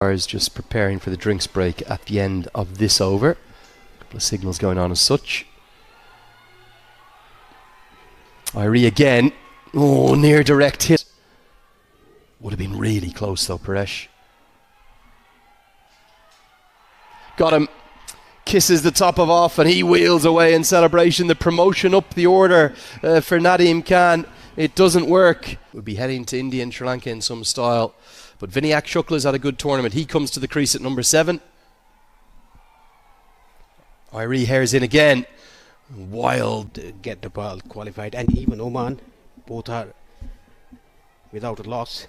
Is just preparing for the drinks break at the end of this over. A couple of signals going on as such. Irie again. Oh, near direct hit. Would have been really close though, Paresh. Got him. Kisses the top of off and he wheels away in celebration. The promotion up the order for Nadeem Khan. It doesn't work. We'll be heading to India and Sri Lanka in some style. But Vinayak Shukla's had a good tournament. He comes to the crease at number 7. Irie hairs in again. Wild. Get Nepal qualified, and even Oman. Both are without a loss.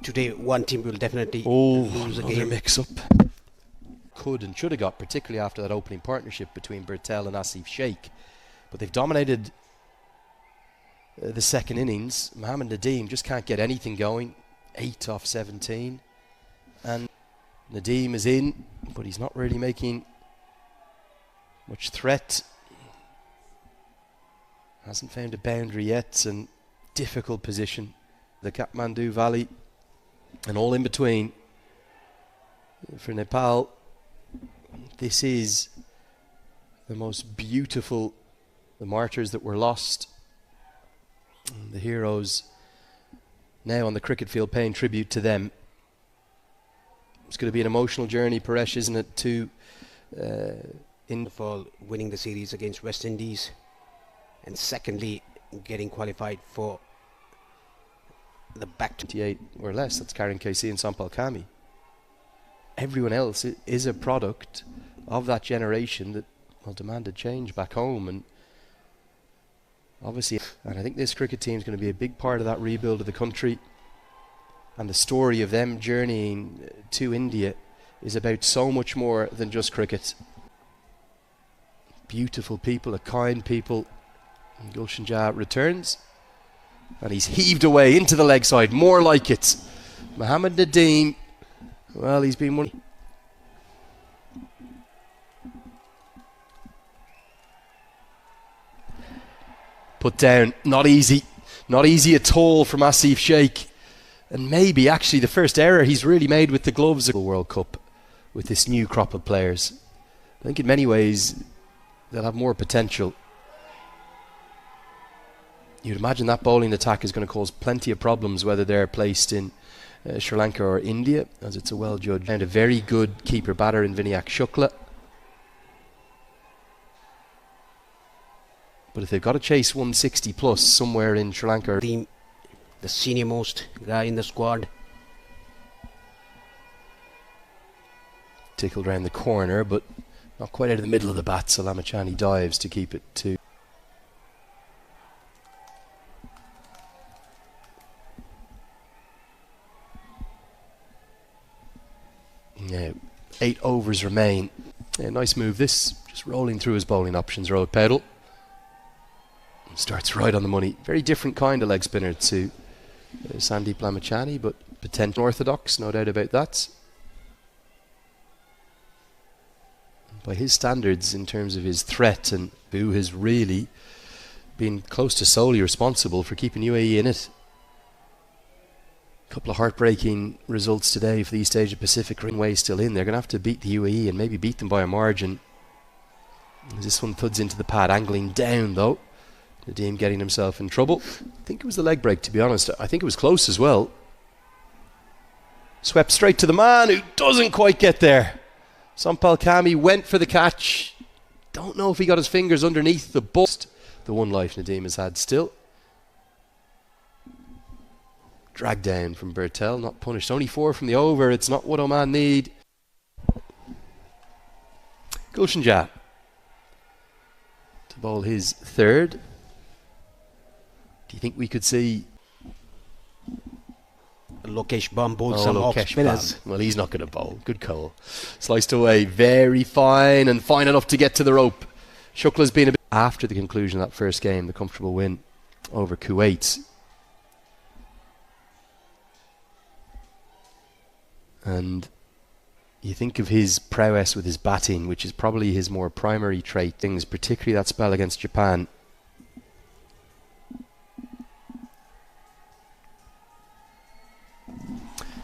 Today one team will definitely lose a game. Mix-up. Could and should have got, particularly after that opening partnership between Bertel and Asif Sheikh. But they've dominated the second innings. Mohammad Nadeem just can't get anything going. 8 off 17, and Nadeem is in, but he's not really making much threat. Hasn't found a boundary yet, and difficult position. The Kathmandu Valley and all in between for Nepal. This is the most beautiful, the martyrs that were lost, the heroes now on the cricket field paying tribute to them. It's going to be an emotional journey, Paresh, isn't it, to for winning the series against West Indies, and secondly getting qualified for the back to 28 or less. That's Karen KC and Sampal Kami. Everyone else is a product of that generation that demanded change back home, and obviously, and I think this cricket team is going to be a big part of that rebuild of the country. And the story of them journeying to India is about so much more than just cricket. Beautiful people, a kind people. And Gulshan Jah returns, and he's heaved away into the leg side. More like it. Mohammad Nadeem, well, he's been one. Put down, not easy at all from Asif Sheikh, and maybe actually the first error he's really made with the gloves of the World Cup with this new crop of players. I think in many ways they'll have more potential. You'd imagine that bowling attack is going to cause plenty of problems whether they're placed in Sri Lanka or India, as it's a well judged and a very good keeper batter in Vinayak Shukla. But if they've got to chase 160 plus somewhere in Sri Lanka, the senior most guy in the squad, tickled around the corner, but not quite out of the middle of the bat. So Lamachani dives to keep it 2. Now 8 overs remain. Yeah, nice move this, just rolling through his bowling options. Road pedal. Starts right on the money. Very different kind of leg spinner to Sandeep Lamachani, but potential orthodox, no doubt about that. By his standards, in terms of his threat, and Boo has really been close to solely responsible for keeping UAE in it. A couple of heartbreaking results today for the East Asia Pacific. Ringway still in. They're going to have to beat the UAE and maybe beat them by a margin. This one thuds into the pad, angling down though. Nadeem getting himself in trouble. I think it was the leg break, to be honest. I think it was close as well. Swept straight to the man who doesn't quite get there. Sampal Kami went for the catch. Don't know if he got his fingers underneath the bust. The one life Nadeem has had still. Dragged down from Bertel, not punished. Only 4 from the over. It's not what Oman need. Gulshan Jah to bowl his 3rd. Do you think we could see Lokesh Bam bowl some off spinners? Well, he's not going to bowl. Good call. Sliced away, very fine, and fine enough to get to the rope. Shukla's been a bit after the conclusion of that first game, the comfortable win over Kuwait. And you think of his prowess with his batting, which is probably his more primary trait, things, particularly that spell against Japan.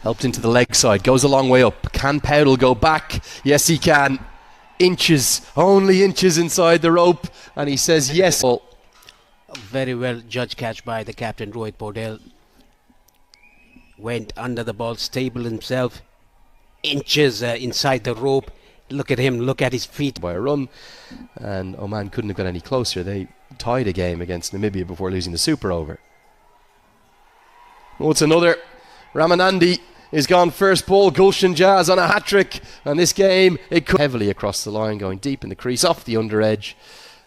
Helped into the leg side, goes a long way up. Can Powdell go back? Yes, he can. Inches, only inches inside the rope, and he says yes. Very well judged catch by the captain, Rohit Paudel. Went under the ball, stable himself. Inches inside the rope. Look at him, look at his feet. By a run, and Oman couldn't have got any closer. They tied a game against Namibia before losing the Super over. Oh, it's another. Ramanandi is gone first ball. Gulshan Jazz on a hat-trick, and this game it could heavily across the line, going deep in the crease, off the under edge,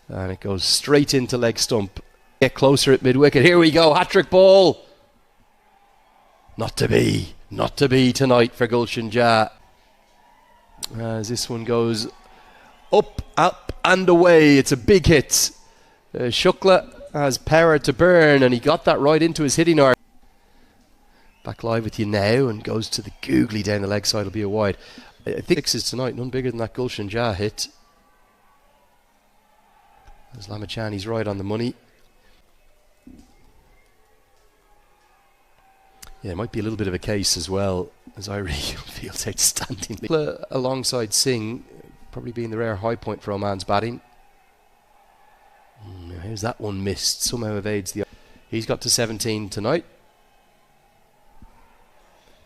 and it goes straight into leg stump. Get closer at mid-wicket. Here we go, hat-trick ball. Not to be tonight for Gulshan Jazz. As this one goes up and away. It's a big hit. Shukla has power to burn, and he got that right into his hitting arc. Back live with you now, and goes to the googly down the leg side. It'll be a wide. I think 6 is tonight, none bigger than that Gulshan Jazz hit. As Lamachani's right on the money. Yeah, it might be a little bit of a case as well, as I really feels outstanding. Alongside Singh, probably being the rare high point for Oman's batting. How's that one missed? Somehow evades the... He's got to 17 tonight.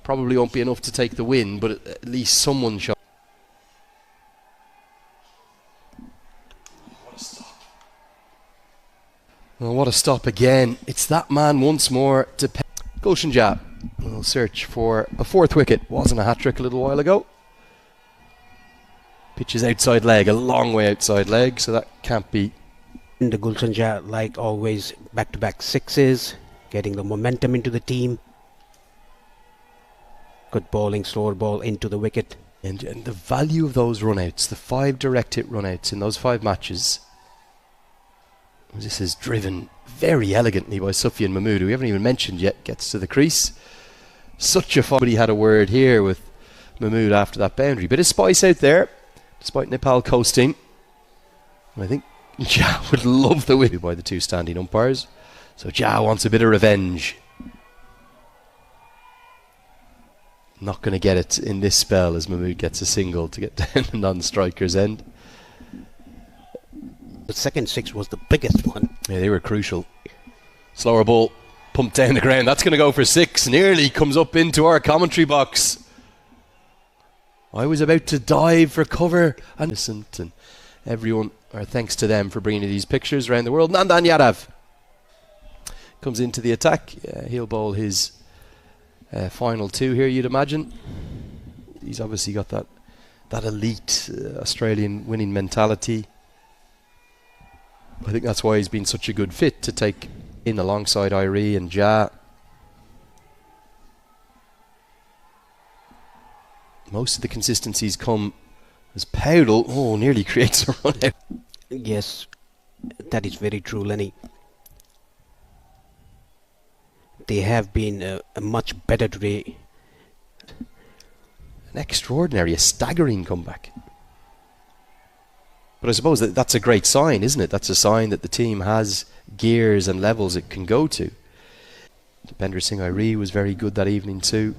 Probably won't be enough to take the win, but at least someone shot. What a stop. Well, what a stop again. It's that man once more to... Gulshan Jazz will search for a 4th wicket. Wasn't a hat-trick a little while ago. Pitches outside leg, a long way outside leg, so that can't be. In the Gulshan Jazz, like always, back-to-back 6s, getting the momentum into the team. Good bowling, slower ball into the wicket. And the value of those run-outs, the 5 direct hit run-outs in those 5 matches. This is driven very elegantly by Sufyan Mahmood, who we haven't even mentioned yet, gets to the crease. Such a fun. But he had a word here with Mahmood after that boundary. Bit of spice out there, despite Nepal coasting. And I think Jazz would love the win by the 2 standing umpires. So Jazz wants a bit of revenge. Not going to get it in this spell as Mahmood gets a single to get down the non-striker's end. The second 6 was the biggest one. Yeah, they were crucial. Slower ball, pumped down the ground. That's going to go for 6. Nearly comes up into our commentary box. I was about to dive for cover. And everyone, or thanks to them for bringing these pictures around the world. Nandan Yadav comes into the attack. He'll bowl his final 2 here, you'd imagine. He's obviously got that elite Australian winning mentality. I think that's why he's been such a good fit to take in alongside Irie and Jazz. Most of the consistencies come as Powdell nearly creates a run out. Yes, that is very true, Lenny. They have been much better today. An extraordinary, a staggering comeback. But I suppose that's a great sign, isn't it? That's a sign that the team has gears and levels it can go to. Bender Singh Irie was very good that evening too.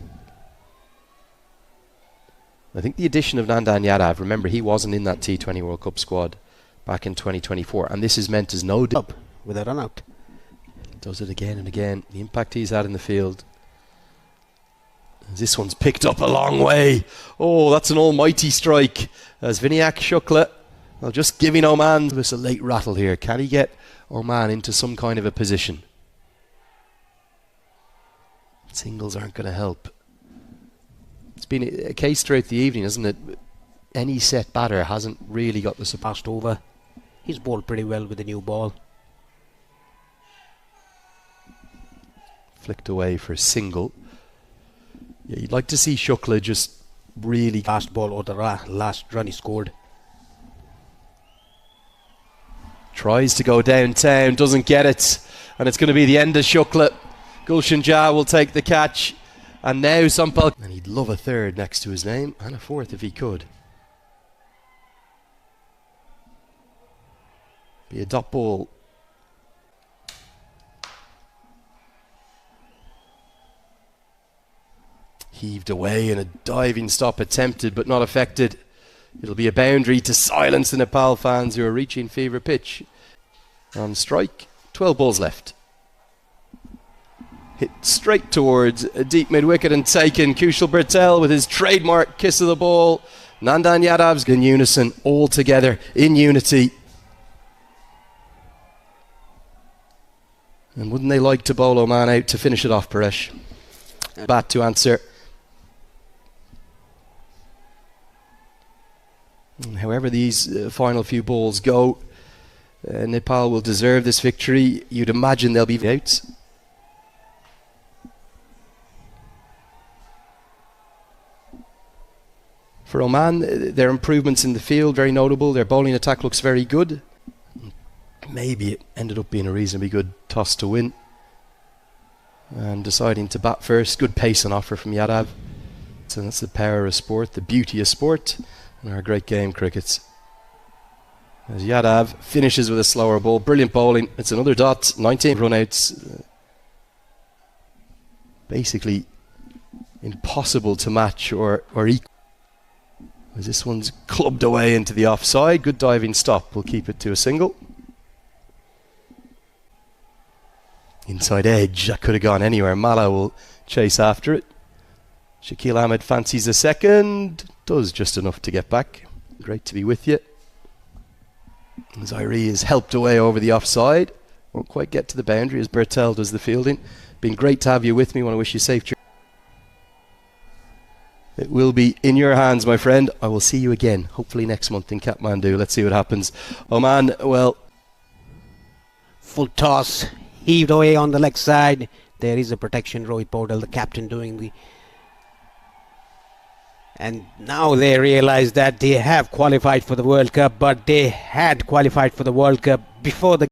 I think the addition of Nandan Yadav, remember he wasn't in that T20 World Cup squad back in 2024, and this is meant as no up with a run out. Does it again and again. The impact he's had in the field. This one's picked up a long way. Oh, that's an almighty strike. As Vinayak Shukla, well, just giving Oman this a late rattle here. Can he get Oman into some kind of a position? Singles aren't going to help. It's been a case throughout the evening, isn't it? Any set batter hasn't really got the passed over. He's bowled pretty well with the new ball. Flicked away for a single. Yeah, you'd like to see Shukla just really... Last ball or the last run he scored. Tries to go downtown, doesn't get it. And it's going to be the end of Shukla. Gulshan Jazz will take the catch. And now Sampal... And he'd love a 3rd next to his name. And a 4th if he could. Be a dot ball. Heaved away and a diving stop attempted but not effected. It'll be a boundary to silence the Nepal fans who are reaching fever pitch. On strike, 12 balls left. Hit straight towards a deep mid-wicket and taken. Kushal Bertel with his trademark kiss of the ball. Nandan Yadav's in unison, all together, in unity. And wouldn't they like to bowl Oman out to finish it off, Paresh? Bat to answer. And however these final few balls go, Nepal will deserve this victory. You'd imagine they'll be out. For Oman, their improvements in the field, very notable. Their bowling attack looks very good. Maybe it ended up being a reasonably good toss to win. And deciding to bat first. Good pace on offer from Yadav. So that's the power of sport, the beauty of sport, and our great game, cricket. As Yadav finishes with a slower ball. Brilliant bowling. It's another dot. 19 run-outs. Basically impossible to match or equal. As this one's clubbed away into the offside. Good diving stop. We'll keep it to a single. Inside edge. That could have gone anywhere. Mala will chase after it. Shakil Ahmed fancies a second. Does just enough to get back. Great to be with you. Zairi is helped away over the offside. Won't quite get to the boundary as Bertel does the fielding. Been great to have you with me. Want to wish you safe journey. It will be in your hands, my friend. I will see you again, hopefully next month in Kathmandu. Let's see what happens. Oman, well... Full toss, heaved away on the leg side. There is a protection, Rohit Paudel, the captain, doing the... And now they realize that they have qualified for the World Cup, but they had qualified for the World Cup before the